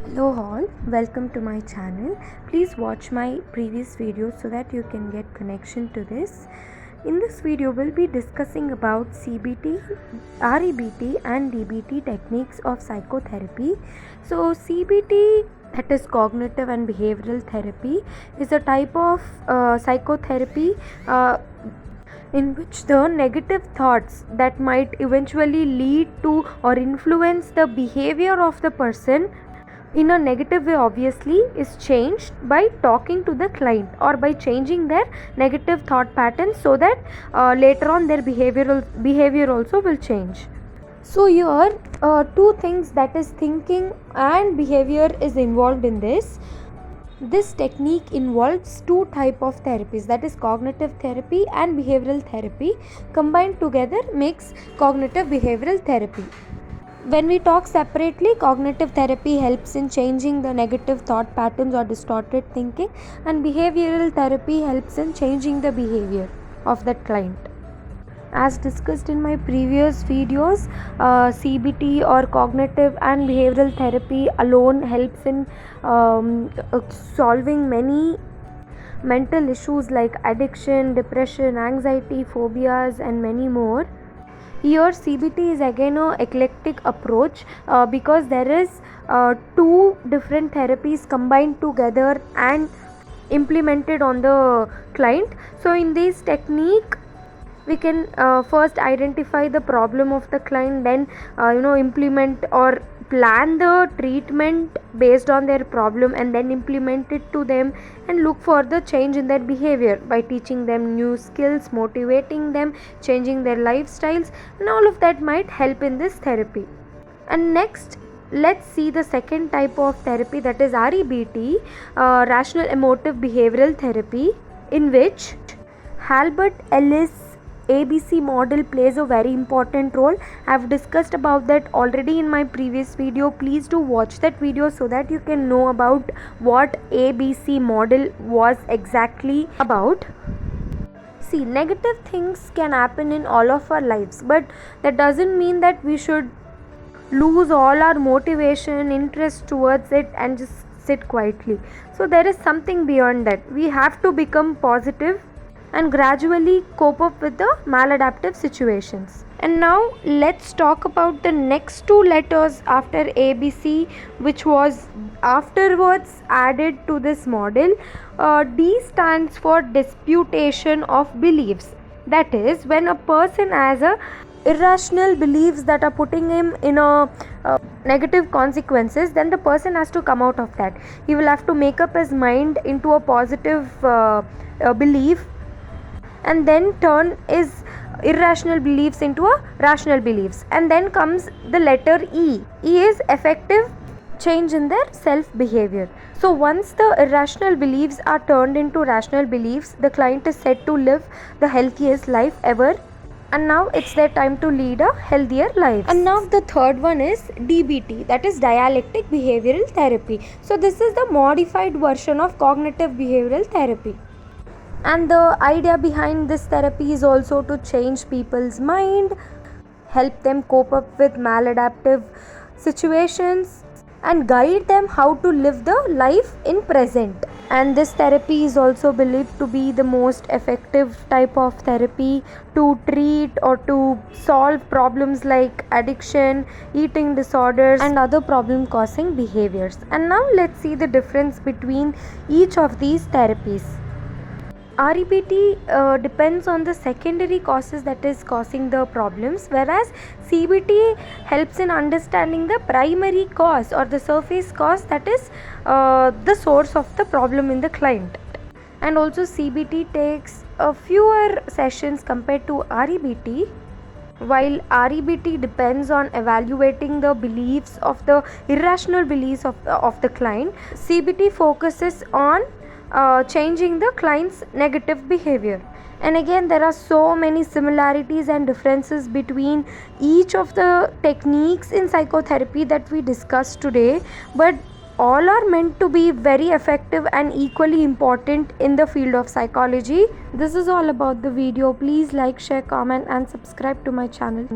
Hello all, welcome to my channel. Please watch my previous videos so that you can get connection to this. In this video we'll be discussing about CBT, REBT and DBT techniques of psychotherapy. So CBT, that is cognitive and behavioral therapy, is a type of psychotherapy in which the negative thoughts that might eventually lead to or influence the behavior of the person in a negative way obviously is changed by talking to the client or by changing their negative thought patterns so that later on their behavior also will change. So here two things, that is thinking and behavior, is involved in this. This technique involves two type of therapies, that is cognitive therapy and behavioral therapy. Combined together makes cognitive behavioral therapy. When we talk separately, cognitive therapy helps in changing the negative thought patterns or distorted thinking, and behavioral therapy helps in changing the behavior of the client. As discussed in my previous videos, CBT or cognitive and behavioral therapy alone helps in solving many mental issues like addiction, depression, anxiety, phobias and many more. Here CBT is again an eclectic approach because there is two different therapies combined together and implemented on the client. So in this technique we can first identify the problem of the client, then implement or plan the treatment based on their problem and then implement it to them, and look for the change in their behavior by teaching them new skills, motivating them, changing their lifestyles, and all of that might help in this therapy. And next, let's see the second type of therapy, that is REBT, rational emotive behavioral therapy, in which Albert Ellis ABC model plays a very important role. I have discussed about that already in my previous video. Please do watch that video so that you can know about what ABC model was exactly about. See, negative things can happen in all of our lives, but that doesn't mean that we should lose all our motivation, interest towards it and just sit quietly. So there is something beyond that. We have to become positive and gradually cope up with the maladaptive situations. And now let's talk about the next two letters after ABC, which was afterwards added to this model. D stands for disputation of beliefs. That is, when a person has a irrational beliefs that are putting him in a negative consequences, then the person has to come out of that. He will have to make up his mind into a positive belief and then turn his irrational beliefs into a rational beliefs. And then comes the letter E. E is effective change in their self behavior. So once the irrational beliefs are turned into rational beliefs, the client is said to live the healthiest life ever, and now it's their time to lead a healthier life. And now the third one is DBT, that is dialectic behavioral therapy. So this is the modified version of cognitive behavioral therapy. And the idea behind this therapy is also to change people's mind, help them cope up with maladaptive situations, and guide them how to live the life in present. And this therapy is also believed to be the most effective type of therapy to treat or to solve problems like addiction, eating disorders and other problem causing behaviors. And now let's see the difference between each of these therapies. REBT depends on the secondary causes that is causing the problems, whereas CBT helps in understanding the primary cause or the surface cause, that is the source of the problem in the client. And also CBT takes fewer sessions compared to REBT. While REBT depends on evaluating the beliefs of the irrational beliefs of the client, CBT focuses on changing the client's negative behavior. And again, there are so many similarities and differences between each of the techniques in psychotherapy that we discussed today, but all are meant to be very effective and equally important in the field of psychology. This is all about the video. Please like, share, comment and subscribe to my channel.